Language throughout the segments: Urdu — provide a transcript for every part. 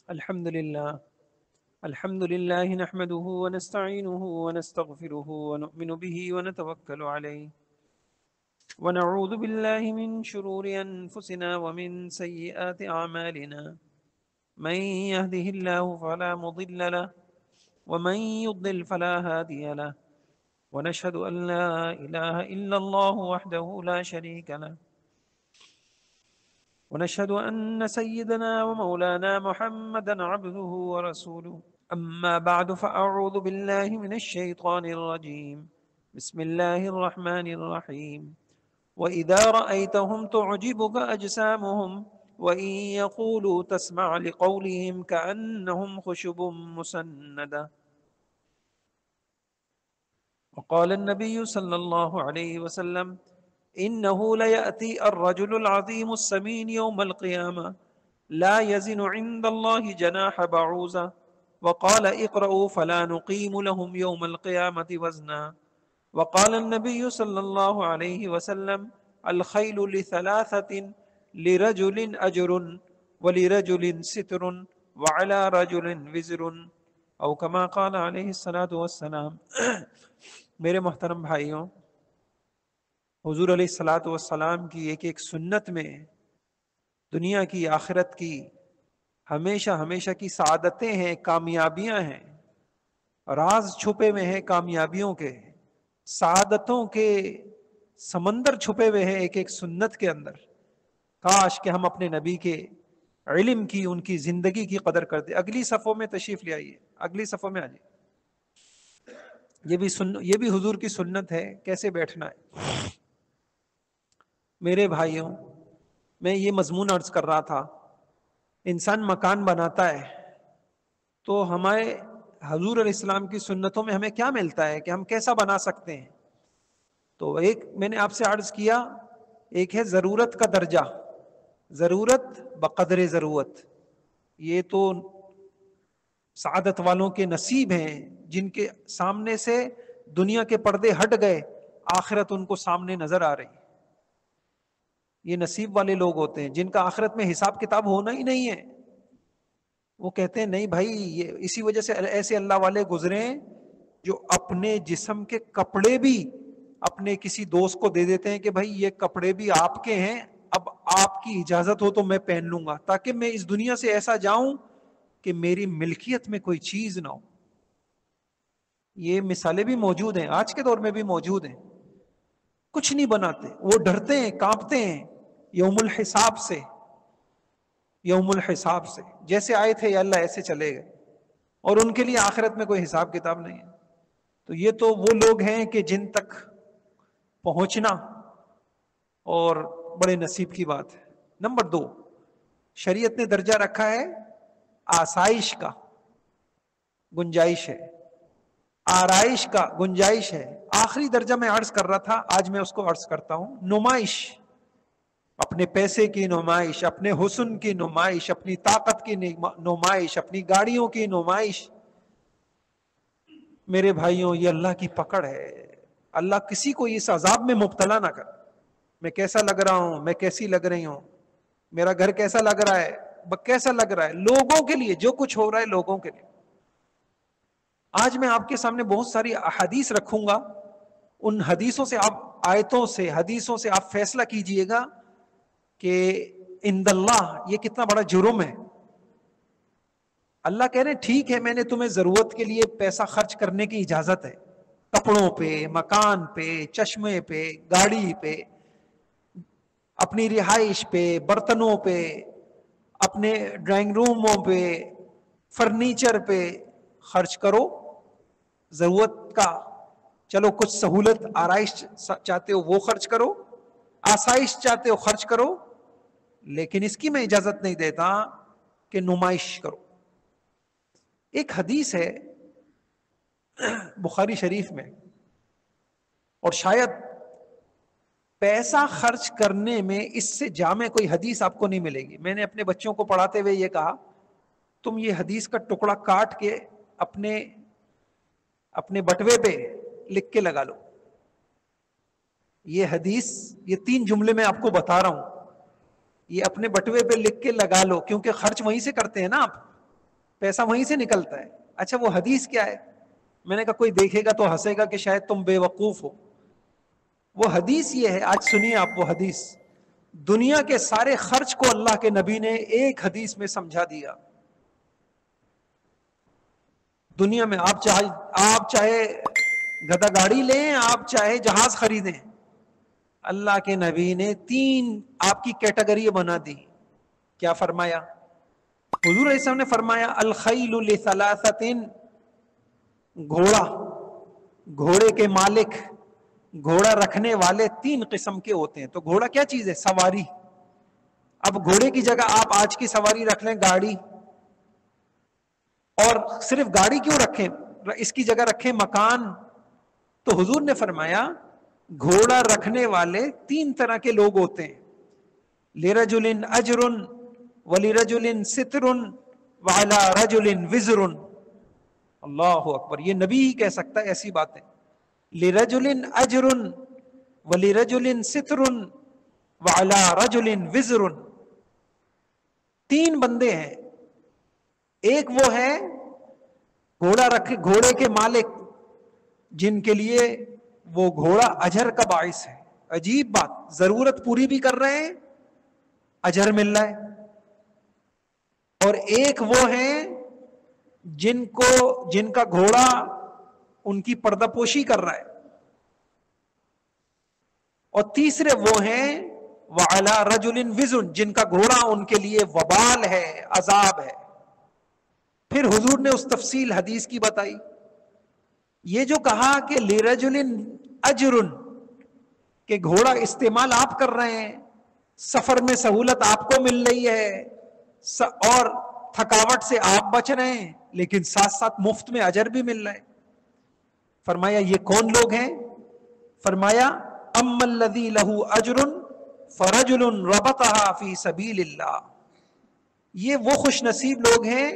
الحمد لله نحمده ونستعينه ونستغفره ونؤمن به ونتوكل عليه ونعوذ بالله من شرور أنفسنا ومن سيئات أعمالنا من يهده الله فلا مضل له ومن يضلل فلا هادي له ونشهد أن لا إله إلا الله وحده لا شريك له ونشهد أن سيدنا ومولانا محمدا عبده ورسوله أما بعد فأعوذ بالله من الشيطان الرجيم بسم الله الرحمن الرحيم وإذا رأيتهم تعجبك أجسامهم وإن يقولوا تسمع لقولهم كأنهم خشب مسندة وقال النبي صلى الله عليه وسلم إنه ليأتي الرجل العظيم السمين يوم القيامة لا يزن عند الله جناح بعوزة وقال اقرأوا فلا نقيم لهم يوم القيامة وزنا وقال النبي صلى الله عليه وسلم الخيل لثلاثة لرجل أجر ولرجل ستر وعلى رجل وزر او كما قال علیہ الصلاۃ والسلام۔ میرے محترم بھائیوں، حضور علیہ الصلاۃ والسلام کی ایک سنت میں دنیا کی آخرت کی ہمیشہ کی سعادتیں ہیں، کامیابیاں ہیں، راز چھپے ہوئے ہیں کامیابیوں کے، سعادتوں کے سمندر چھپے ہوئے ہیں ایک سنت کے اندر۔ کاش کہ ہم اپنے نبی کے علم کی، ان کی زندگی کی قدر کرتے۔ اگلی صفوں میں تشریف لے آئیے، اگلی صفوں میں آ جائیے۔ یہ بھی حضور کی سنت ہے، کیسے بیٹھنا ہے۔ میرے بھائیوں، میں یہ مضمون عرض کر رہا تھا، انسان مکان بناتا ہے تو ہمارے حضور علیہ السلام کی سنتوں میں ہمیں کیا ملتا ہے کہ ہم کیسا بنا سکتے ہیں۔ تو ایک میں نے آپ سے عرض کیا، ایک ہے ضرورت کا درجہ، ضرورت بقدر ضرورت۔ یہ تو سعادت والوں کے نصیب ہیں جن کے سامنے سے دنیا کے پردے ہٹ گئے، آخرت ان کو سامنے نظر آ رہی۔ یہ نصیب والے لوگ ہوتے ہیں جن کا آخرت میں حساب کتاب ہونا ہی نہیں ہے۔ وہ کہتے ہیں نہیں بھائی، یہ اسی وجہ سے ایسے اللہ والے گزرے ہیں جو اپنے جسم کے کپڑے بھی اپنے کسی دوست کو دے دیتے ہیں کہ بھائی یہ کپڑے بھی آپ کے ہیں، اب آپ کی اجازت ہو تو میں پہن لوں گا، تاکہ میں اس دنیا سے ایسا جاؤں کہ میری ملکیت میں کوئی چیز نہ ہو۔ یہ مثالیں بھی موجود ہیں، آج کے دور میں بھی موجود ہیں۔ کچھ نہیں بناتے، وہ ڈرتے ہیں، کانپتے ہیں یوم الحساب سے، یوم الحساب سے۔ جیسے آئے تھے یا اللہ ایسے چلے گئے، اور ان کے لیے آخرت میں کوئی حساب کتاب نہیں ہے۔ تو یہ تو وہ لوگ ہیں کہ جن تک پہنچنا اور بڑے نصیب کی بات ہے۔ نمبر 2، شریعت نے درجہ رکھا ہے آسائش کا، گنجائش ہے، آرائش کا گنجائش ہے۔ آخری درجہ میں عرض کر رہا تھا، آج میں اس کو عرض کرتا ہوں، نمائش، اپنے پیسے کی نمائش، اپنے حسن کی نمائش، اپنی طاقت کی نمائش، اپنی گاڑیوں کی نمائش۔ میرے بھائیوں، یہ اللہ کی پکڑ ہے۔ اللہ کسی کو اس عذاب میں مبتلا نہ کر۔ میں کیسا لگ رہا ہوں، میں کیسی لگ رہی ہوں، میرا گھر کیسا لگ رہا ہے، کیسا لگ رہا ہے، لوگوں کے لیے جو کچھ ہو رہا ہے لوگوں کے لیے۔ آج میں آپ کے سامنے بہت ساری احادیث رکھوں گا، ان حدیثوں سے آپ، آیتوں سے، حدیثوں سے آپ فیصلہ کیجئے گا کہ عند اللہ یہ کتنا بڑا جرم ہے۔ اللہ کہہ رہے ہیں ٹھیک ہے، میں نے تمہیں ضرورت کے لیے پیسہ خرچ کرنے کی اجازت ہے، کپڑوں پہ، مکان پہ، چشمے پہ، گاڑی پہ، اپنی رہائش پہ، برتنوں پہ، اپنے ڈرائنگ روموں پہ، فرنیچر پہ خرچ کرو ضرورت کا۔ چلو کچھ سہولت، آرائش چاہتے ہو وہ خرچ کرو، آسائش چاہتے ہو خرچ کرو، لیکن اس کی میں اجازت نہیں دیتا کہ نمائش کرو۔ ایک حدیث ہے بخاری شریف میں، اور شاید پیسہ خرچ کرنے میں اس سے جامع کوئی حدیث آپ کو نہیں ملے گی۔ میں نے اپنے بچوں کو پڑھاتے ہوئے یہ کہا، تم یہ حدیث کا ٹکڑا کاٹ کے اپنے بٹوے پہ لکھ کے لگا لو۔ یہ حدیث، یہ 3 جملے میں آپ کو بتا رہا ہوں، یہ اپنے بٹوے پہ لکھ کے لگا لو، کیونکہ خرچ وہیں سے کرتے ہیں نا آپ۔ پیسہ وہیں سے نکلتا ہے. اچھا وہ حدیث کیا ہے؟ میں نے کہا کوئی دیکھے گا تو ہنسے گا کہ شاید تم بے وقوف ہو. وہ حدیث یہ ہے، آج سنیے آپ وہ حدیث. دنیا کے سارے خرچ کو اللہ کے نبی نے ایک حدیث میں سمجھا دیا. دنیا میں آپ چاہے گدا گاڑی لیں، آپ چاہے جہاز خریدیں، اللہ کے نبی نے 3 آپ کی کیٹیگری بنا دی. کیا فرمایا؟ حضور علیہ السلام نے فرمایا الخیل لثلاثۃ، گھوڑے کے مالک، گھوڑا رکھنے والے 3 قسم کے ہوتے ہیں. تو گھوڑا کیا چیز ہے؟ سواری. اب گھوڑے کی جگہ آپ آج کی سواری رکھ لیں گاڑی، اور صرف گاڑی کیوں رکھیں، اس کی جگہ رکھیں مکان. تو حضور نے فرمایا گھوڑا رکھنے والے 3 طرح کے لوگ ہوتے ہیں. لرجل اجر ولرجل ستر وعلی رجل وزر. اللہ اکبر، یہ نبی ہی کہہ سکتا ہے ایسی باتیں. لرجل اجر ولرجل ستر وعلی رجل وزر. 3 بندے ہیں. ایک وہ ہے گھوڑے کے مالک، جن کے لیے وہ گھوڑا اجر کا باعث ہے. عجیب بات، ضرورت پوری بھی کر رہے ہیں، اجر مل رہا ہے. اور ایک وہ ہیں جن کا گھوڑا ان کی پردہ پوشی کر رہا ہے. اور تیسرے وہ ہیں وعلی رجل وزر، جن کا گھوڑا ان کے لیے وبال ہے، عذاب ہے. پھر حضور نے اس تفصیل حدیث کی بتائی. یہ جو کہا کہ لرجل اجر، کہ گھوڑا استعمال آپ کر رہے ہیں، سفر میں سہولت آپ کو مل رہی ہے، اور تھکاوٹ سے آپ بچ رہے ہیں، لیکن ساتھ ساتھ مفت میں اجر بھی مل رہا ہے. فرمایا یہ کون لوگ ہیں؟ فرمایا اما الذی لہ اجر فرجل ربطها فی سبیل اللہ. یہ وہ خوش نصیب لوگ ہیں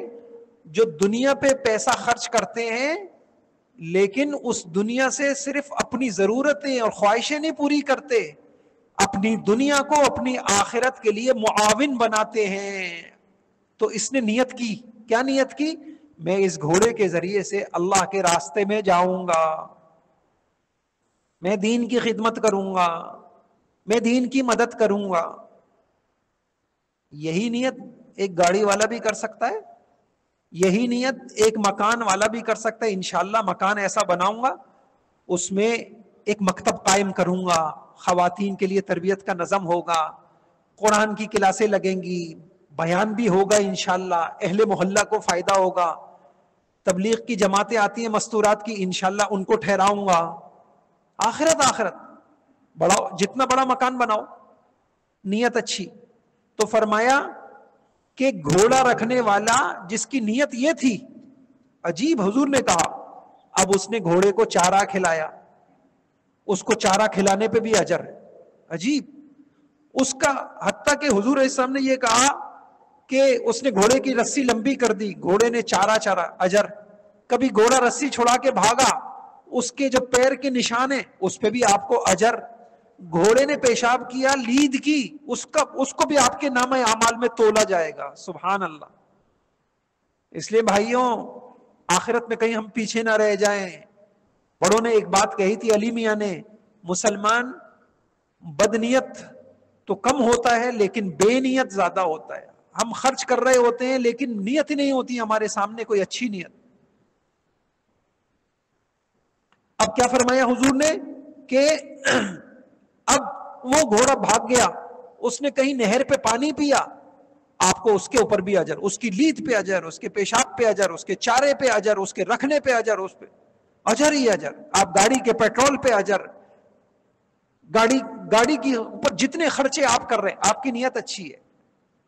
جو دنیا پہ پیسہ خرچ کرتے ہیں، لیکن اس دنیا سے صرف اپنی ضرورتیں اور خواہشیں نہیں پوری کرتے، اپنی دنیا کو اپنی آخرت کے لیے معاون بناتے ہیں. تو اس نے نیت کی، کیا نیت کی؟ میں اس گھوڑے کے ذریعے سے اللہ کے راستے میں جاؤں گا، میں دین کی خدمت کروں گا، میں دین کی مدد کروں گا. یہی نیت ایک گاڑی والا بھی کر سکتا ہے، یہی نیت ایک مکان والا بھی کر سکتا ہے. انشاءاللہ مکان ایسا بناؤں گا، اس میں ایک مکتب قائم کروں گا، خواتین کے لیے تربیت کا نظم ہوگا، قرآن کی کلاسیں لگیں گی، بیان بھی ہوگا انشاءاللہ، اہل محلہ کو فائدہ ہوگا، تبلیغ کی جماعتیں آتی ہیں مستورات کی، انشاءاللہ ان کو ٹھہراؤں گا. آخرت بڑا، جتنا بڑا مکان بناؤ، نیت اچھی. تو فرمایا کہ گھوڑا رکھنے والا جس کی نیت یہ تھی، عجیب حضور نے کہا، اب اس نے گھوڑے کو چارہ کھلایا، اس کو چارہ کھلانے پہ بھی اجر ہے. عجیب، اس کا حتیٰ کہ حضور علیہ السلام نے یہ کہا کہ اس نے گھوڑے کی رسی لمبی کر دی، گھوڑے نے چارہ اجر. کبھی گھوڑا رسی چھڑا کے بھاگا، اس کے جو پیر کے نشان ہیں اس پہ بھی آپ کو اجر. گھوڑے نے پیشاب کیا، لید کی، اس کو بھی آپ کے نام اعمال میں تولا جائے گا. سبحان اللہ. اس لیے بھائیوں، آخرت میں کہیں ہم پیچھے نہ رہ جائیں. بڑوں نے ایک بات کہی تھی، علی میاں نے، مسلمان بدنیت تو کم ہوتا ہے لیکن بے نیت زیادہ ہوتا ہے. ہم خرچ کر رہے ہوتے ہیں لیکن نیت ہی نہیں ہوتی ہمارے سامنے کوئی اچھی نیت. اب کیا فرمایا حضور نے کہ اب وہ گھوڑا بھاگ گیا، اس نے کہیں نہر پہ پانی پیا، آپ کو اس کے اوپر بھی اجر، اس کی لید پہ اجر، اس کے پیشاب پہ اجر، اس کے چارے پہ اجر، اس کے رکھنے پہ اجر، اس پہ اجر ہی اجر. آپ گاڑی کے پیٹرول پہ اجر، گاڑی کی اوپر جتنے خرچے آپ کر رہے ہیں، آپ کی نیت اچھی ہے،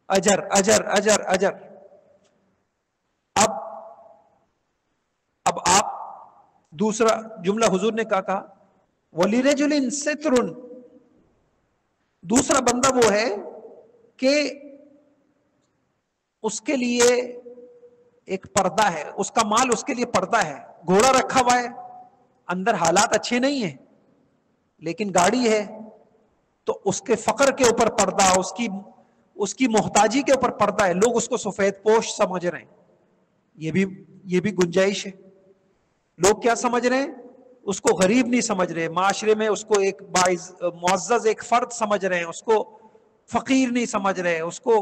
اجر اجر اجر اجر. اب آپ دوسرا جملہ حضور نے کہا وَلِرَجُلٍ سِتْرٌ، دوسرا بندہ وہ ہے کہ اس کے لیے ایک پردہ ہے، اس کا مال اس کے لیے پردہ ہے. گھوڑا رکھا ہوا ہے، اندر حالات اچھے نہیں ہیں لیکن گاڑی ہے، تو اس کے فقر کے اوپر پردہ، اس کی محتاجی کے اوپر پردہ ہے. لوگ اس کو سفید پوش سمجھ رہے ہیں. یہ بھی گنجائش ہے. لوگ کیا سمجھ رہے ہیں؟ اس کو غریب نہیں سمجھ رہے، معاشرے میں اس کو ایک معزز ایک فرد سمجھ رہے ہیں، اس کو فقیر نہیں سمجھ رہے اس کو.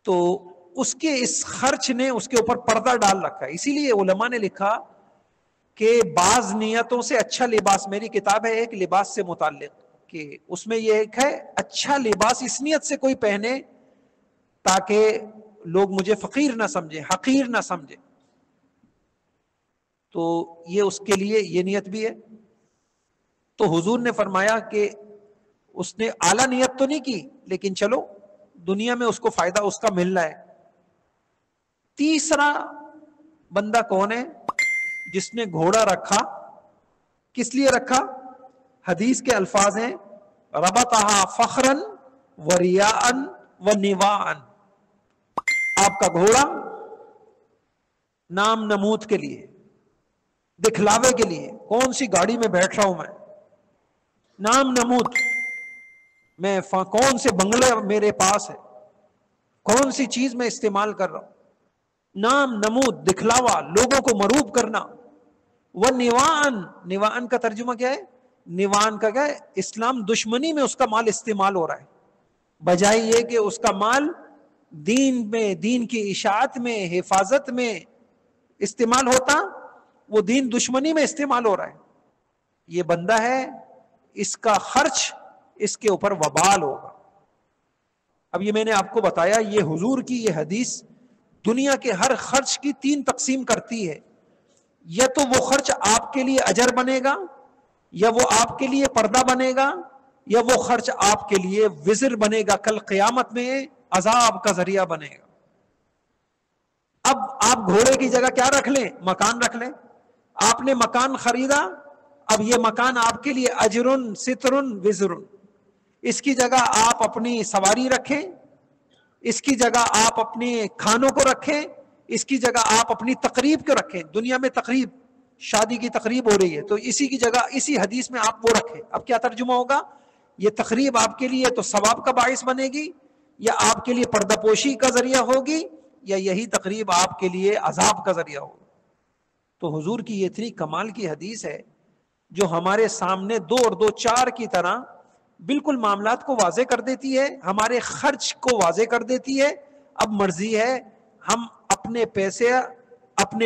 تو اس کے اس خرچ نے اس کے اوپر پردہ ڈال رکھا ہے. اسی لیے علماء نے لکھا کہ بعض نیتوں سے اچھا لباس، میری کتاب ہے ایک لباس سے متعلق، کہ اس میں یہ ایک ہے اچھا لباس اس نیت سے کوئی پہنے تاکہ لوگ مجھے فقیر نہ سمجھیں، حقیر نہ سمجھیں. تو یہ اس کے لیے یہ نیت بھی ہے. تو حضور نے فرمایا کہ اس نے اعلیٰ نیت تو نہیں کی، لیکن چلو دنیا میں اس کو فائدہ اس کا مل رہا ہے. تیسرا بندہ کون ہے؟ جس نے گھوڑا رکھا. کس لیے رکھا؟ حدیث کے الفاظ ہیں ربطہا فخرا وریاء ونواء. آپ کا گھوڑا نام نمود کے لیے، دکھلاوے کے لیے، کون سی گاڑی میں بیٹھ رہا ہوں میں، نام نمود، میں کون سے بنگلے میرے پاس ہے، کون سی چیز میں استعمال کر رہا ہوں، نام نمود، دکھلاوا، لوگوں کو مروب کرنا. ونواء، نواء کا ترجمہ کیا ہے؟ نوان کا کیا ہے؟ اسلام دشمنی میں اس کا مال استعمال ہو رہا ہے، بجائے یہ کہ اس کا مال دین میں، دین کی اشاعت میں، حفاظت میں استعمال ہوتا، وہ دین دشمنی میں استعمال ہو رہا ہے. یہ بندہ ہے، اس کا خرچ اس کے اوپر وبال ہوگا. اب یہ میں نے آپ کو بتایا، یہ حضور کی یہ حدیث دنیا کے ہر خرچ کی 3 تقسیم کرتی ہے. یا تو وہ خرچ آپ کے لیے اجر بنے گا، یا وہ آپ کے لیے پردہ بنے گا، یا وہ خرچ آپ کے لیے وزر بنے گا، کل قیامت میں عذاب کا ذریعہ بنے گا. اب آپ گھوڑے کی جگہ کیا رکھ لیں؟ مکان رکھ لیں. آپ نے مکان خریدا، اب یہ مکان آپ کے لیے اجرن سترن وزرن. اس کی جگہ آپ اپنی سواری رکھیں، اس کی جگہ آپ اپنے کھانوں کو رکھیں، اس کی جگہ آپ اپنی تقریب کو رکھیں. دنیا میں تقریب، شادی کی تقریب ہو رہی ہے، تو اسی کی جگہ اسی حدیث میں آپ وہ رکھیں. اب کیا ترجمہ ہوگا؟ یہ تقریب آپ کے لیے تو ثواب کا باعث بنے گی، یا آپ کے لیے پردہ پوشی کا ذریعہ ہوگی، یا یہی تقریب آپ کے لیے عذاب کا ذریعہ ہوگی. تو حضور کی یہ اتنی کمال کی حدیث ہے جو ہمارے سامنے 2 اور 2 4 کی طرح بالکل معاملات کو واضح کر دیتی ہے، ہمارے خرچ کو واضح کر دیتی ہے. اب مرضی ہے ہم اپنے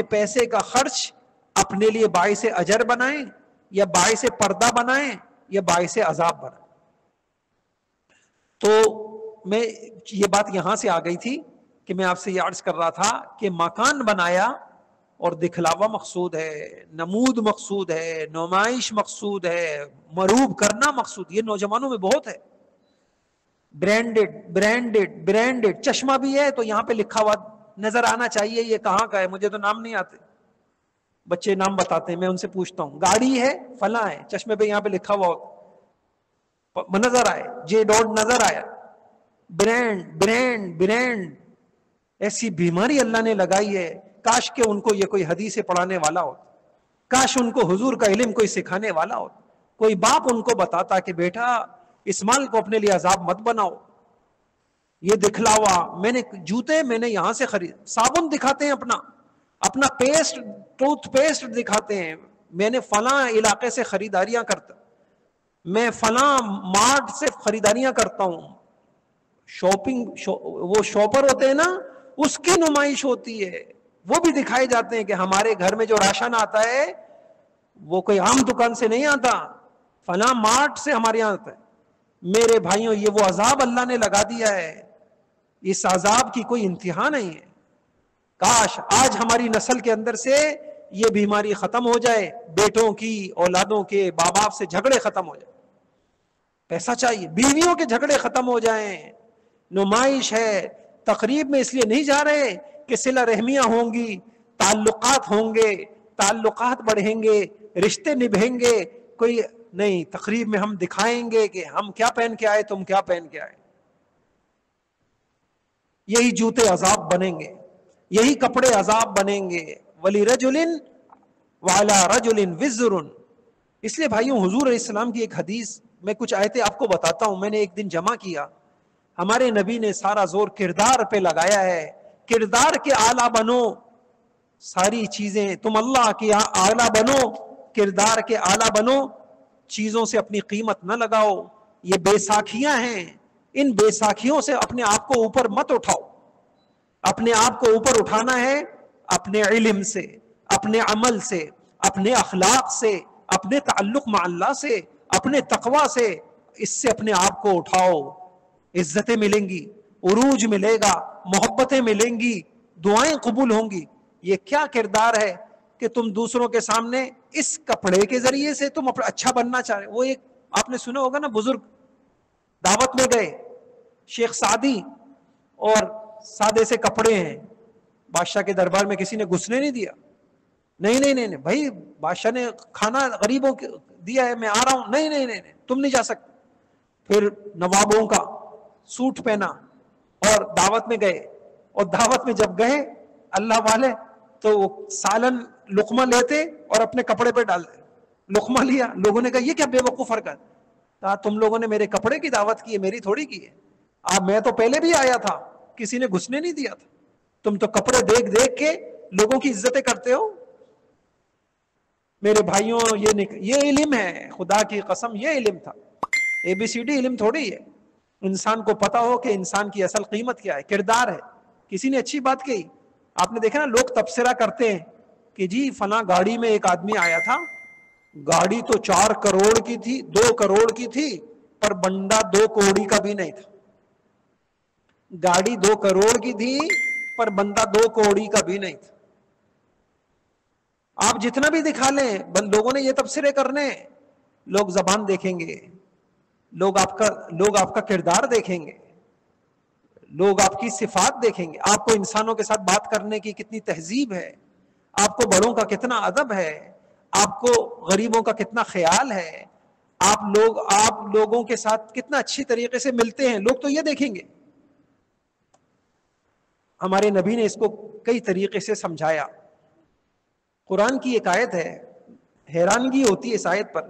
پیسے کا خرچ اپنے لیے باعث اجر بنائیں، یا باعث پردہ بنائیں، یا باعث عذاب بنائیں. تو میں یہ بات یہاں سے آ گئی تھی کہ میں آپ سے یہ عرض کر رہا تھا کہ مکان بنایا اور دکھلاوا مقصود ہے، نمود مقصود ہے، نمائش مقصود ہے، مروب کرنا مقصود. یہ نوجوانوں میں بہت ہے، برانڈڈ برانڈڈ برانڈڈ. چشمہ بھی ہے تو یہاں پہ لکھا ہوا نظر آنا چاہیے یہ کہاں کا ہے. مجھے تو نام نہیں آتے، بچے نام بتاتے ہیں، میں ان سے پوچھتا ہوں. گاڑی ہے فلاں ہے، چشمے پہ یہاں پہ لکھا ہوا نظر آئے، جے ڈاٹ نظر آیا. برانڈ برانڈ برانڈ، ایسی بیماری اللہ نے لگائی ہے. کاش کہ ان کو یہ کوئی حدیث پڑھانے والا ہو، کاش ان کو حضور کا علم کوئی سکھانے والا ہو. کوئی باپ ان کو بتاتا کہ بیٹا اس مال کو اپنے لیے عذاب مت بناؤ. یہ دکھلاوا، میں نے جوتے میں نے یہاں سے خرید، صابن دکھاتے ہیں، اپنا پیسٹ، ٹوتھ پیسٹ دکھاتے ہیں، میں نے فلاں علاقے سے خریداریاں کرتا، میں فلاں مارٹ سے خریداریاں کرتا ہوں. شاپنگ، وہ شاپر ہوتے ہیں نا، اس کی نمائش ہوتی ہے. وہ بھی دکھائے جاتے ہیں کہ ہمارے گھر میں جو راشن آتا ہے وہ کوئی عام دکان سے نہیں آتا، فلاں مارٹ سے ہمارے یہاں آتا ہے. میرے بھائیوں، یہ وہ عذاب اللہ نے لگا دیا ہے، اس عذاب کی کوئی انتہا نہیں ہے. کاش آج ہماری نسل کے اندر سے یہ بیماری ختم ہو جائے، بیٹوں کی، اولادوں کے، ماں باپ سے جھگڑے ختم ہو جائیں. پیسہ چاہیے، بیویوں کے جھگڑے ختم ہو جائیں. نمائش ہے، تقریب میں اس لیے نہیں جا رہے کہ صلہ رحمیاں ہوں گی، تعلقات ہوں گے، تعلقات بڑھیں گے، رشتے نبھیں گے. کوئی نہیں، تقریب میں ہم دکھائیں گے کہ ہم کیا پہن کے آئے، تم کیا پہن کے آئے. یہی جوتے عذاب بنیں گے، یہی کپڑے عذاب بنیں گے. وَلِرَجُلٍ وَعَلَى رَجُلٍ وِزْرٌ. اس لیے بھائیوں، حضور علیہ السلام کی ایک حدیث، میں کچھ آیتیں آپ کو بتاتا ہوں. میں نے ایک دن جمع کیا، ہمارے نبی نے سارا زور کردار پہ لگایا ہے. کردار کے آلہ بنو، ساری چیزیں تم اللہ کے اعلیٰ بنو، کردار کے اعلیٰ بنو، چیزوں سے اپنی قیمت نہ لگاؤ. یہ بے ساکھیاں ہیں، ان بے ساکھیوں سے اپنے آپ کو اوپر مت اٹھاؤ. اپنے آپ کو اوپر اٹھانا ہے اپنے علم سے، اپنے عمل سے، اپنے اخلاق سے، اپنے تعلق مع اللہ سے، اپنے تقوی سے. اس سے اپنے آپ کو اٹھاؤ. عزتیں ملیں گی، عروج ملے گا، محبتیں ملیں گی، دعائیں قبول ہوں گی. یہ کیا کردار ہے کہ تم دوسروں کے سامنے اس کپڑے کے ذریعے سے تم اچھا بننا چاہ رہے. وہ ایک آپ نے سنا ہوگا نا، بزرگ دعوت میں گئے، شیخ سعدی، اور سادے سے کپڑے ہیں. بادشاہ کے دربار میں کسی نے گھسنے نہیں دیا. نہیں نہیں نہیں بھائی، بادشاہ نے کھانا غریبوں کو دیا ہے، میں آ رہا ہوں. نہیں نہیں نہیں تم نہیں جا سکتے. پھر نوابوں کا سوٹ پہنا اور دعوت میں گئے. اور دعوت میں جب گئے اللہ والے، تو وہ سالن لقمہ لیتے اور اپنے کپڑے پہ ڈالتے. لقمہ لیا، لوگوں نے کہا یہ کیا بے وقوف حرکت. کہا تم لوگوں نے میرے کپڑے کی دعوت کی ہے، میری تھوڑی کی ہے. میں تو پہلے بھی آیا تھا، کسی نے گھسنے نہیں دیا تھا. تم تو کپڑے دیکھ دیکھ کے لوگوں کی عزتیں کرتے ہو. میرے بھائیوں، یہ علم ہے، خدا کی قسم یہ علم تھا. ABCD علم تھوڑی ہے. انسان کو پتا ہو کہ انسان کی اصل قیمت کیا ہے، کردار ہے. کسی نے اچھی بات کہی، آپ نے دیکھا نا، لوگ تبصرہ کرتے ہیں کہ جی فلاں گاڑی میں ایک آدمی آیا تھا، گاڑی تو 4 کروڑ کی تھی، 2 کروڑ کی تھی، پر بندہ 2 کوڑی کا بھی نہیں تھا. گاڑی 2 کروڑ کی تھی پر بندہ 2 کوڑی کا بھی نہیں تھا. آپ جتنا بھی دکھا لیں، لوگوں نے یہ تبصرے کرنے. لوگ زبان دیکھیں گے، لوگ آپ کا کردار دیکھیں گے، لوگ آپ کی صفات دیکھیں گے. آپ کو انسانوں کے ساتھ بات کرنے کی کتنی تہذیب ہے، آپ کو بڑوں کا کتنا ادب ہے، آپ کو غریبوں کا کتنا خیال ہے، آپ لوگوں کے ساتھ کتنا اچھی طریقے سے ملتے ہیں. لوگ تو یہ دیکھیں گے. ہمارے نبی نے اس کو کئی طریقے سے سمجھایا. قرآن کی ایک آیت ہے، حیرانگی ہوتی ہے اس آیت پر.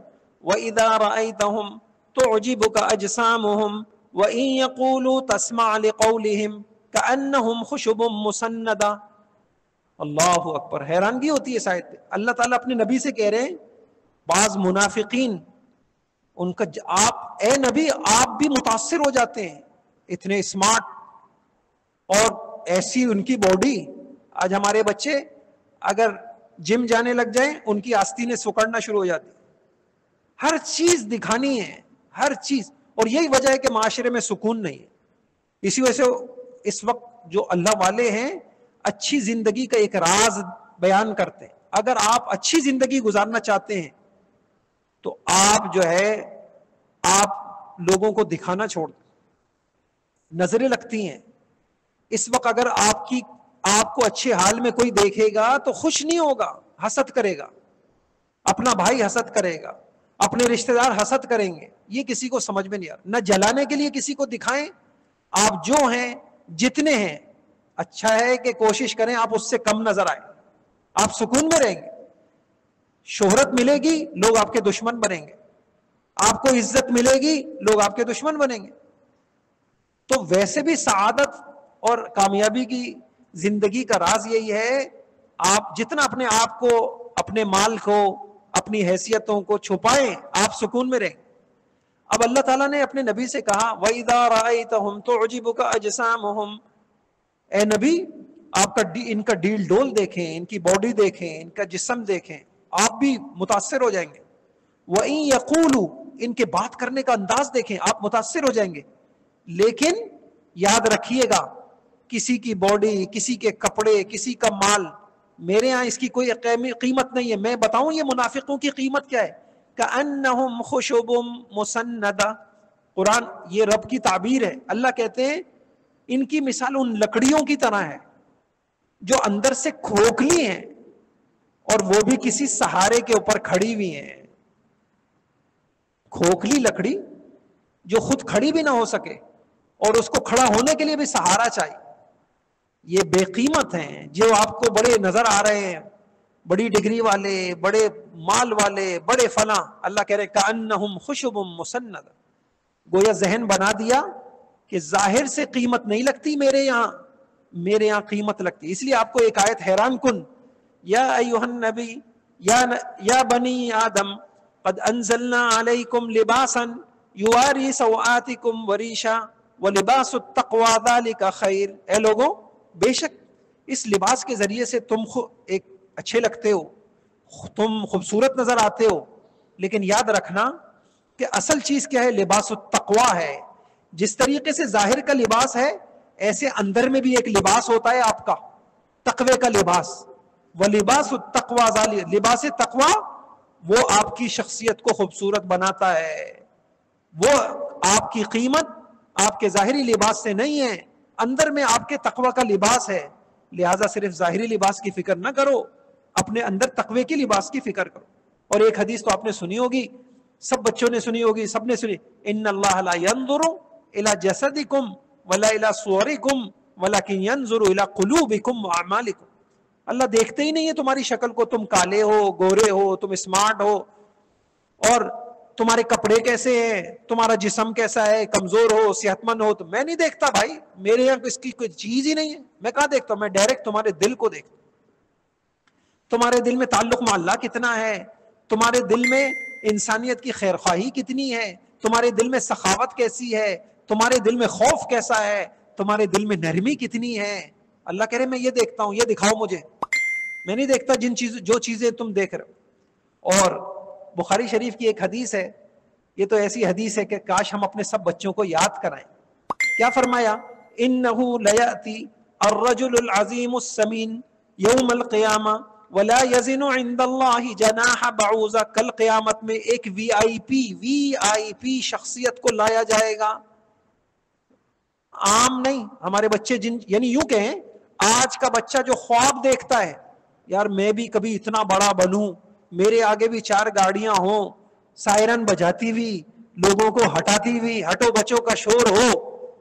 وَإِذَا رَأَيْتَهُمْ تُعْجِبُكَ أَجْسَامُهُمْ وَإِن يَقُولُوا تَسْمَعْ لِقَوْلِهِمْ كَأَنَّهُمْ خُشُبٌ مُّسَنَّدَةٌ. اللہ اکبر. حیرانگی ہوتی ہے اس آیت پہ. اللہ تعالیٰ اپنے نبی سے کہہ رہے ہیں، بعض منافقین ان کا اے نبی آپ بھی متاثر ہو جاتے ہیں، اتنے اسمارٹ اور ایسی ان کی باڈی. آج ہمارے بچے اگر جم جانے لگ جائیں، ان کی آستینیں سکڑنا شروع ہو جاتی. ہر چیز دکھانی ہے، ہر چیز. اور یہی وجہ ہے کہ معاشرے میں سکون نہیں ہے. اسی وجہ سے اس وقت جو اللہ والے ہیں اچھی زندگی کا ایک راز بیان کرتے ہیں. اگر آپ اچھی زندگی گزارنا چاہتے ہیں تو آپ جو ہے آپ لوگوں کو دکھانا چھوڑ دیں. نظریں لگتی ہیں. اس وقت اگر آپ کو اچھے حال میں کوئی دیکھے گا تو خوش نہیں ہوگا، حسد کرے گا. اپنا بھائی حسد کرے گا، اپنے رشتہ دار حسد کریں گے. یہ کسی کو سمجھ میں نہیں آ رہا. نہ جلانے کے لیے کسی کو دکھائیں. آپ جو ہیں، جتنے ہیں، اچھا ہے کہ کوشش کریں آپ اس سے کم نظر آئیں. آپ سکون میں رہیں گے. شہرت ملے گی، لوگ آپ کے دشمن بنیں گے. آپ کو عزت ملے گی، لوگ آپ کے دشمن بنیں گے. تو ویسے بھی سعادت اور کامیابی کی زندگی کا راز یہی ہے، آپ جتنا اپنے آپ کو، اپنے مال کو، اپنی حیثیتوں کو چھپائیں، آپ سکون میں رہیں. اب اللہ تعالیٰ نے اپنے نبی سے کہا وَإِذَا رَأَيْتَهُمْ تُعْجِبُكَ أَجْسَامُهُمْ. اے نبی آپ ان کا ڈیل ڈول دیکھیں، ان کی باڈی دیکھیں، ان کا جسم دیکھیں، آپ بھی متاثر ہو جائیں گے. وَإِن يَقُولُوا. ان کے بات کرنے کا انداز دیکھیں، آپ متاثر ہو جائیں گے. لیکن یاد رکھیے گا، کسی کی باڈی، کسی کے کپڑے، کسی کا مال، میرے ہاں اس کی کوئی قیمت نہیں ہے. میں بتاؤں یہ منافقوں کی قیمت کیا ہے؟ کأنہم خشب مسندہ. قرآن یہ رب کی تعبیر ہے. اللہ کہتے ہیں ان کی مثال ان لکڑیوں کی طرح ہے جو اندر سے کھوکھلی ہیں اور وہ بھی کسی سہارے کے اوپر کھڑی ہوئی ہیں. کھوکھلی لکڑی جو خود کھڑی بھی نہ ہو سکے اور اس کو کھڑا ہونے کے لیے بھی سہارا چاہیے. یہ بے قیمت ہیں. جو آپ کو بڑے نظر آ رہے ہیں، بڑی ڈگری والے، بڑے مال والے، بڑے فلاں، اللہ کہہ رہے کأنہم خشب مسندہ. گویا ذہن بنا دیا کہ ظاہر سے قیمت نہیں لگتی، میرے یہاں قیمت لگتی. اس لیے آپ کو ایک آیت حیران کن یا ایھا النبی یا بنی آدم قد انزلنا علیکم لباسا یواری سوآتکم وریشا ولباس التقوی ذلک خیر. اے لوگوں، بے شک اس لباس کے ذریعے سے تم ایک اچھے لگتے ہو، تم خوبصورت نظر آتے ہو، لیکن یاد رکھنا کہ اصل چیز کیا ہے؟ لباس التقوی ہے. جس طریقے سے ظاہر کا لباس ہے، ایسے اندر میں بھی ایک لباس ہوتا ہے آپ کا، تقوی کا لباس. وَلِبَاسُ التَّقْوَىٰ، لباس تقوی وہ آپ کی شخصیت کو خوبصورت بناتا ہے. وہ آپ کی قیمت آپ کے ظاہری لباس سے نہیں ہے، اندر میں آپ کے تقوی کا لباس ہے. لہٰذا صرف ظاہری لباس کی فکر نہ کرو، اپنے اندر تقوی کے لباس کی فکر کرو. اور ایک حدیث تو آپ نے سنی ہوگی، سب بچوں نے سنی ہوگی، سب نے سنی، ان اللہ لا ينظر الى جسدکم ولا الى صورکم ولکن ينظر الى قلوبکم واعمالکم. اللہ دیکھتے ہی نہیں ہے تمہاری شکل کو، تم کالے ہو، گورے ہو، تم اسمارٹ ہو، اور تمہارے کپڑے کیسے ہیں، تمہارا جسم کیسا ہے، کمزور ہو، صحت مند ہو، تو میں نہیں دیکھتا بھائی، میرے یہاں اس کی کوئی چیز ہی نہیں ہے. میں کہاں دیکھتا ہوں؟ میں ڈائریکٹ تمہارے دل کو دیکھتا ہوں. تمہارے دل میں تعلق مع اللہ کتنا ہے، تمہارے دل میں انسانیت کی خیرخواہی کتنی ہے، تمہارے دل میں سخاوت کیسی ہے، تمہارے دل میں خوف کیسا ہے، تمہارے دل میں نرمی کتنی ہے. اللہ کہہ رہے میں یہ دیکھتا ہوں، یہ دکھاؤ مجھے. میں نہیں دیکھتا جو چیزیں تم دیکھ رہے ہو. اور بخاری شریف کی ایک حدیث ہے، یہ تو ایسی حدیث ہے کہ کاش ہم اپنے سب بچوں کو یاد کرائیں. کیا فرمایا؟ انہ لیاتی الرجل العظیم السمین یوم القیامہ ولا یزن عند اللہ جناح بعوضہ. کل قیامت میں ایک وی آئی پی شخصیت کو لایا جائے گا. عام نہیں. ہمارے بچے یعنی یوں کہیں، آج کا بچہ جو خواب دیکھتا ہے، یار میں بھی کبھی اتنا بڑا بنوں، میرے آگے بھی 4 گاڑیاں ہوں، سائرن بجاتی ہوئی، لوگوں کو ہٹاتی ہوئی، ہٹو بچوں کا شور ہو،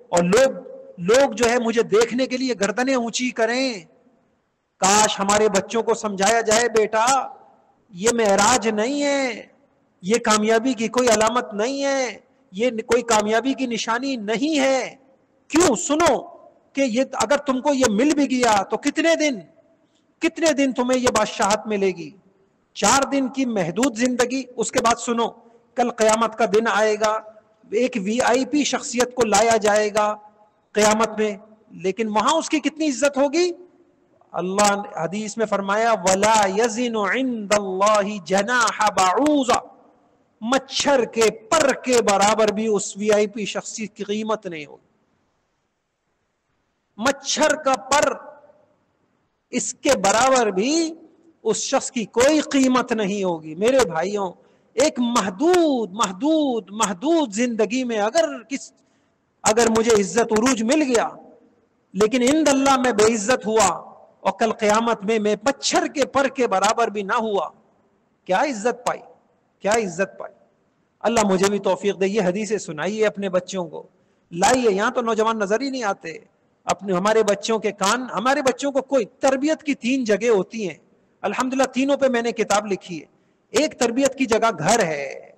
اور لوگ جو ہے مجھے دیکھنے کے لیے گردنیں اونچی کریں. کاش ہمارے بچوں کو سمجھایا جائے، بیٹا یہ معراج نہیں ہے، یہ کامیابی کی کوئی علامت نہیں ہے، یہ کوئی کامیابی کی نشانی نہیں ہے. کیوں؟ سنو کہ یہ اگر تم کو یہ مل بھی گیا تو کتنے دن تمہیں یہ بادشاہت ملے گی؟ 4 دن کی محدود زندگی. اس کے بعد سنو، کل قیامت کا دن آئے گا، ایک وی آئی پی شخصیت کو لایا جائے گا قیامت میں، لیکن وہاں اس کی کتنی عزت ہوگی؟ اللہ نے حدیث میں فرمایا وَلَا يَزِنُ عِندَ اللَّهِ جَنَاحَ بَعُوضَةٍ. مچھر کے پر کے برابر بھی اس وی آئی پی شخصیت کی قیمت نہیں ہوگی. مچھر کا پر، اس کے برابر بھی اس شخص کی کوئی قیمت نہیں ہوگی. میرے بھائیوں، ایک محدود زندگی میں اگر مجھے عزت عروج مل گیا، لیکن عند اللہ میں بے عزت ہوا، اور کل قیامت میں مچھر کے پر کے برابر بھی نہ ہوا، کیا عزت پائی؟ کیا عزت پائی؟ اللہ مجھے بھی توفیق دے. یہ حدیثیں سنائیے اپنے بچوں کو، لائیے. یہاں تو نوجوان نظر ہی نہیں آتے. ہمارے بچوں کے کان، ہمارے بچوں کو کوئی تربیت کی 3 جگہ ہوتی ہیں، الحمدللہ تینوں پہ میں نے کتاب لکھی ہے. ایک تربیت کی جگہ گھر ہے،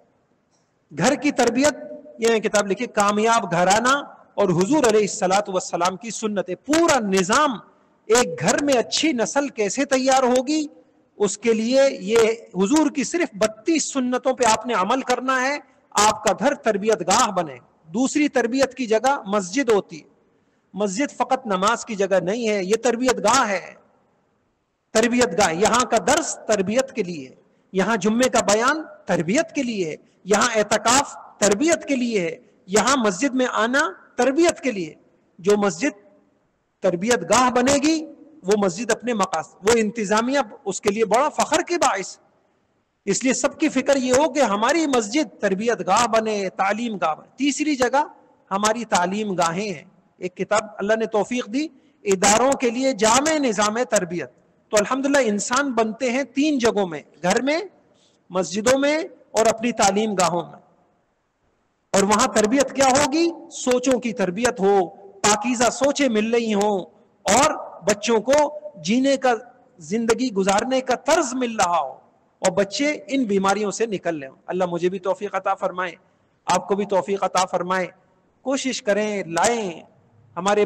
گھر کی تربیت، یہ میں کتاب لکھی کامیاب گھرانہ اور حضور علیہ الصلوۃ والسلام کی سنت. پورا نظام، ایک گھر میں اچھی نسل کیسے تیار ہوگی، اس کے لیے یہ حضور کی صرف 32 سنتوں پہ آپ نے عمل کرنا ہے، آپ کا گھر تربیت گاہ بنے. دوسری تربیت کی جگہ مسجد ہوتی ہے. مسجد فقط نماز کی جگہ نہیں ہے، یہ تربیت گاہ ہے. تربیت گاہ، یہاں کا درس تربیت کے لیے، یہاں جمعے کا بیان تربیت کے لیے، یہاں اعتکاف تربیت کے لیے، یہاں مسجد میں آنا تربیت کے لیے. جو مسجد تربیت گاہ بنے گی، وہ مسجد اپنے مقاصد، وہ انتظامیہ اس کے لیے بڑا فخر کے باعث. اس لیے سب کی فکر یہ ہو کہ ہماری مسجد تربیت گاہ بنے، تعلیم گاہ بنے. تیسری جگہ ہماری تعلیم گاہیں ہیں. ایک کتاب اللہ نے توفیق دی، اداروں کے لیے جامع نظام تربیت. تو الحمدللہ انسان بنتے ہیں 3 جگہوں میں، گھر میں، مسجدوں میں، اور اپنی تعلیم گاہوں میں. اور وہاں تربیت کیا ہوگی؟ سوچوں کی تربیت ہو، پاکیزہ سوچیں مل رہی ہوں، اور بچوں کو جینے کا، زندگی گزارنے کا طرز مل رہا ہو، اور بچے ان بیماریوں سے نکل لیں. اللہ مجھے بھی توفیق عطا فرمائے، آپ کو بھی توفیق عطا فرمائے. کوشش کریں، لائیں ہمارے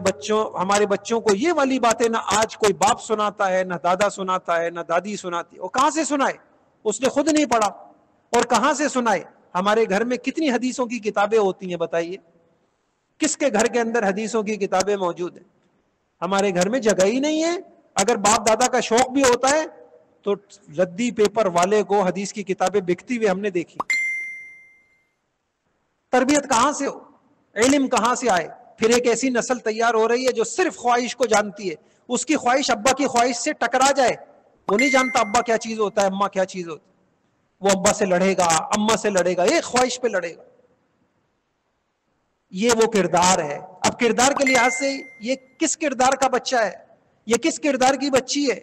بچوں کو یہ والی باتیں نہ آج کوئی باپ سناتا ہے، نہ دادا سناتا ہے، نہ دادی سناتی ہے. اور کہاں سے سنائے؟ اس نے خود نہیں پڑھا. اور کہاں سے سنائے؟ ہمارے گھر میں کتنی حدیثوں کی کتابیں ہوتی ہیں بتائیے؟ کس کے گھر کے اندر حدیثوں کی کتابیں موجود ہیں؟ ہمارے گھر میں جگہ ہی نہیں ہے. اگر باپ دادا کا شوق بھی ہوتا ہے تو ردی پیپر والے کو حدیث کی کتابیں بکتی ہوئی ہم نے دیکھی. تربیت کہاں سے ہو؟ علم کہاں سے آئے؟ پھر ایک ایسی نسل تیار ہو رہی ہے جو صرف خواہش کو جانتی ہے. اس کی خواہش ابا کی خواہش سے ٹکرا جائے، وہ نہیں جانتا ابا کیا چیز ہوتا ہے، اماں کیا چیز ہوتی ہے. وہ ابا سے لڑے گا، اماں سے لڑے گا، ایک خواہش پہ لڑے گا. یہ وہ کردار ہے. اب کردار کے لحاظ سے یہ کس کردار کا بچہ ہے، یہ کس کردار کی بچی ہے؟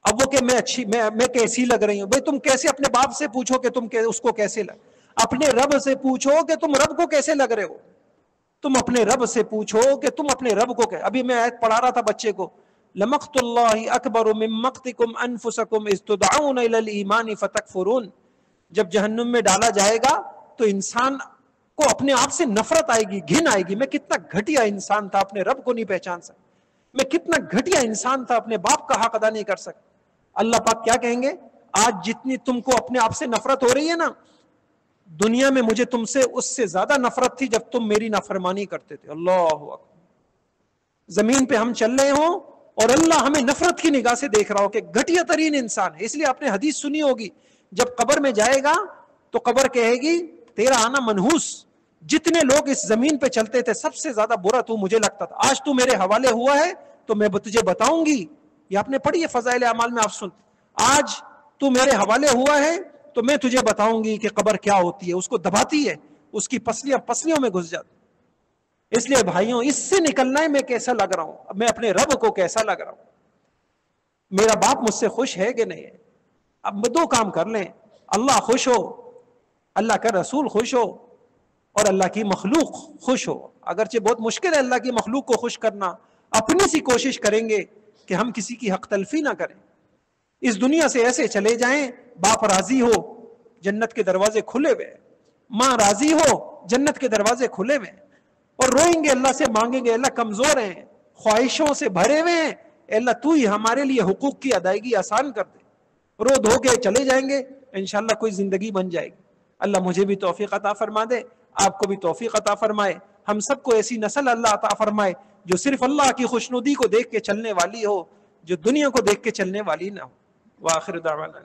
اب وہ کہ میں کیسی لگ رہی ہوں. بھئی تم کیسے اپنے باپ سے پوچھو کہ تم اس کو کیسے لگ، اپنے رب سے پوچھو کہ تم رب کو کیسے لگ رہے ہو. تم اپنے رب سے پوچھو کہ تم اپنے رب کو کیسے. ابھی میں آیت پڑھا رہا تھا بچے کو، لمقت اللہ اکبر من مقتکم انفسکم اذ تدعون الی الایمان فتکفرون. جب جہنم میں ڈالا جائے گا تو انسان کو اپنے آپ سے نفرت آئے گی، گھن آئے گی. میں کتنا گھٹیا انسان تھا، اپنے رب کو نہیں پہچان سکتا. میں کتنا گھٹیا انسان تھا، اپنے باپ کا حق ادا نہیں کر سکتا. اللہ پاک کیا کہیں گے؟ آج جتنی تم کو اپنے آپ سے نفرت ہو رہی ہے نا، دنیا میں مجھے تم سے اس سے زیادہ نفرت تھی جب تم میری نافرمانی کرتے تھے. اللہ اکبر. زمین پہ ہم چل رہے ہوں اور اللہ ہمیں نفرت کی نگاہ سے دیکھ رہا ہو کہ گھٹیا ترین انسان ہے. اس لیے آپ نے حدیث سنی ہوگی، جب قبر میں جائے گا تو قبر کہے گی تیرا آنا منحوس. جتنے لوگ اس زمین پہ چلتے تھے سب سے زیادہ برا تو مجھے لگتا تھا. آج تو میرے حوالے ہوا ہے تو میں تجھے بتاؤں گی. یہ آپ نے پڑھی ہے فضائل اعمال میں، آپ سن. آج تو میرے حوالے ہوا ہے تو میں تجھے بتاؤں گی کہ قبر کیا ہوتی ہے. اس کو دباتی ہے، اس کی پسلیوں میں گھس جاتی. اس لیے بھائیوں، اس سے نکلنا ہے میں کیسا لگ رہا ہوں، میں اپنے رب کو کیسا لگ رہا ہوں، میرا باپ مجھ سے خوش ہے کہ نہیں ہے. اب دو کام کر لیں، اللہ خوش ہو، اللہ کا رسول خوش ہو، اور اللہ کی مخلوق خوش ہو. اگرچہ بہت مشکل ہے اللہ کی مخلوق کو خوش کرنا. اپنی سی کوشش کریں گے کہ ہم کسی کی حق تلفی نہ کریں. اس دنیا سے ایسے چلے جائیں باپ راضی ہو، جنت کے دروازے کھلے ہوئے، ماں راضی ہو، جنت کے دروازے کھلے ہوئے. اور روئیں گے، اللہ سے مانگیں گے، اللہ کمزور ہیں، خواہشوں سے بھرے ہوئے ہیں، اللہ تو ہی ہمارے لیے حقوق کی ادائیگی آسان کر دے. رو دھو کے چلے جائیں گے، انشاءاللہ کوئی زندگی بن جائے گی. اللہ مجھے بھی توفیق عطا فرما دے، آپ کو بھی توفیق عطا فرمائے. ہم سب کو ایسی نسل اللہ عطا فرمائے جو صرف اللہ کی خوشنودی کو دیکھ کے چلنے والی ہو، جو دنیا کو دیکھ کے چلنے والی نہ ہو. وآخر دعوانا